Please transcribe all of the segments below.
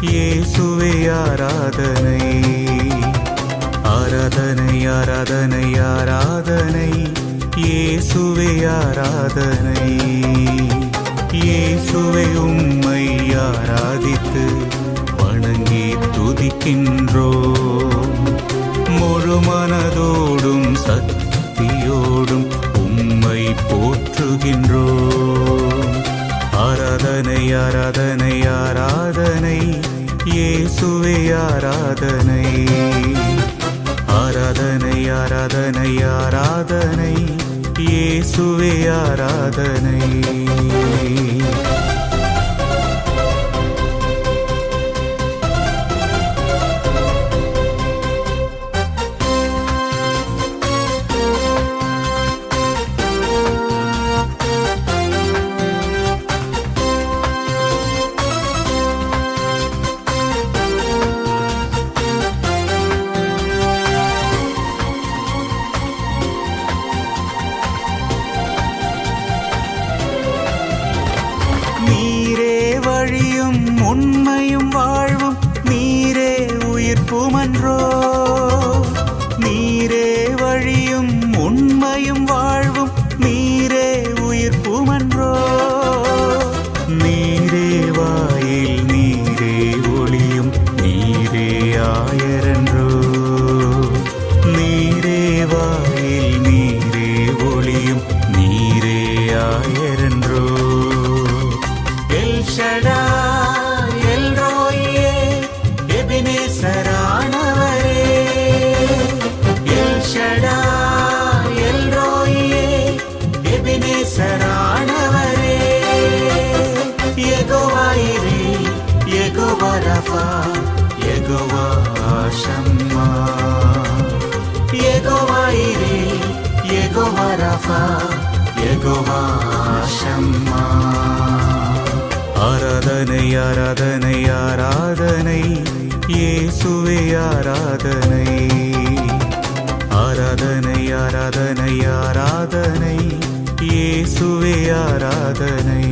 இயேசுவே ஆராதனை. ஆராதனை ஆராதனை ஆராதனை இயேசுவே ஆராதனை. இயேசுவை உம்மை ஆராதித்து வணங்கி துதிக்கின்றோம். முழு மனதோடும் சக்தியோடும் உம்மை போற்றுகின்றோம். ஆராதனை ஆராதனை ஆராதனை இயேசுவே ஆராதனை. ஆராதனை ஆராதனை ஆராதனை இயேசுவே ஆராதனை. உண்மையும் வாழ்வும் நீரே உயிர்ப்புமன்றோ. நீரே வழியும் உண்மையும் வாழ்வும் நீரே உயிர்ப்புமன்றோ. நீரே வாயில் நீரே ஒளியும் நீரே ஆயரன்றோ. நீரே வாயில் நீரே ஒளியும் நீரே ஆயரன்றோ. El Shaddai Jehovah Shammah. Jehovah Jireh Jehovah Rapha Jehovah Shammah. ஆராதனை ஆராதனை ஆராதனை இயேசுவே ஆராதனை. ஆராதனை ஆராதனை ஆராதனை இயேசுவே ஆராதனை.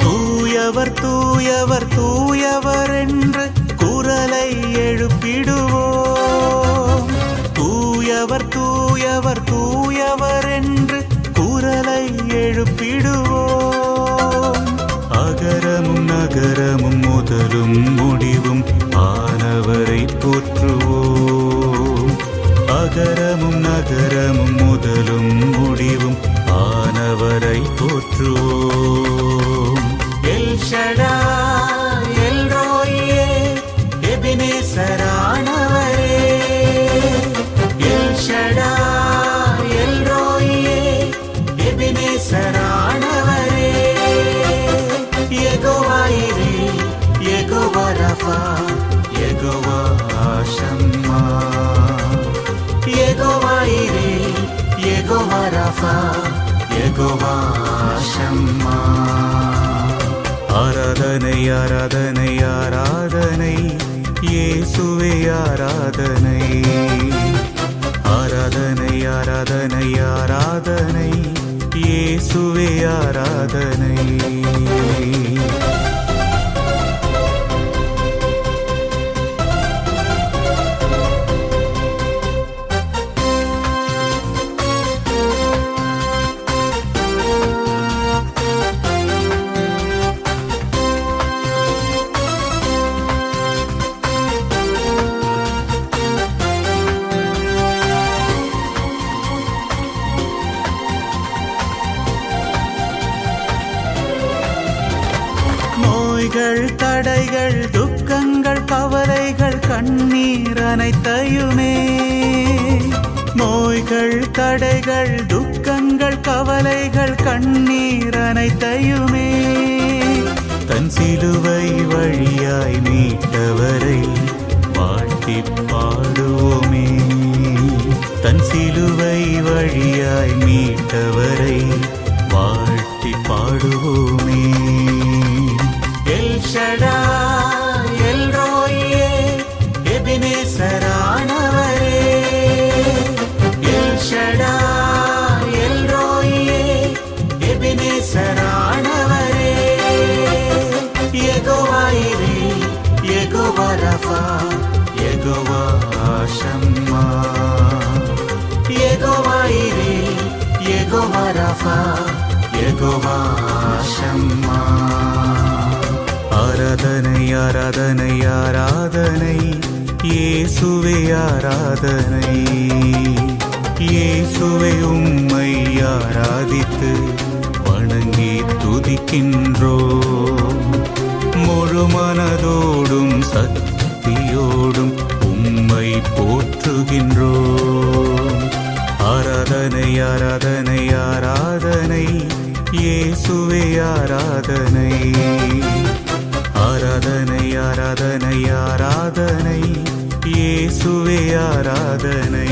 தூயவர் தூயவர் தூயவர் என்று குரலை எழுப்பிடுவோம். தூயவர் தூயவர் தூயவர் என்று குரலை எழுப்பிடுவோம். அகரமும் நகரமும் முதலும் முடிவும் ஆனவரை போற்றுவோம். அகரமும் நகரமும் முதலும் முடிவும் ஆனவரை போற்றுவோம். எல் ஷடா எல் ரோயே எபினேசரானவரே. எல் ஷடா எல் ரோயே எபினேசரானவரே. Jehovah Jireh Jehovah Rapha Jehovah Shammah. Jehovah Jireh Jehovah Rapha Jehovah Shammah. ஆராதனை ஆராதனை ஆராதனை இயேசுவே ஆராதனை. ஆராதனை ஆராதனை ஆராதனை இயேசுவே ஆராதனை. தடைகள் துக்கங்கள் கவலைகள் கண்ணீர் அனைத்தையுமே. நோய்கள் தடைகள் துக்கங்கள் கவலைகள் கண்ணீர் அனைத்தையுமே. தன் சிலுவை வழியாய் மீட்டவரை வாழ்த்தி பாடுவோமே. தன் சிலுவை வழியாய் மீட்டவரை வாழ்த்தி பாடுவோமே. எல் ஷடாய் எல் ரோயே எபினேசரானவரே, எல் ஷடாய் எல் ரோயே எபினேசரானவரே. Jehovah Jireh, Jehovah Rapha, Jehovah Shammah. Jehovah Jireh, Jehovah Rapha, Jehovah Shammah. ஆராதனை ஆராதனை ஆராதனை இயேசுவே ஆராதனை. இயேசுவே உம்மை ஆராதித்து வணங்கி துதிக்கின்றோம். முழு மனதோடும் சக்தியோடும் உம்மை போற்றுகின்றோம். ஆராதனை ஆராதனை ஆராதனை இயேசுவே ஆராதனை. ஆராதனை ஆராதனை ஆராதனை இயேசுவே ஆராதனை.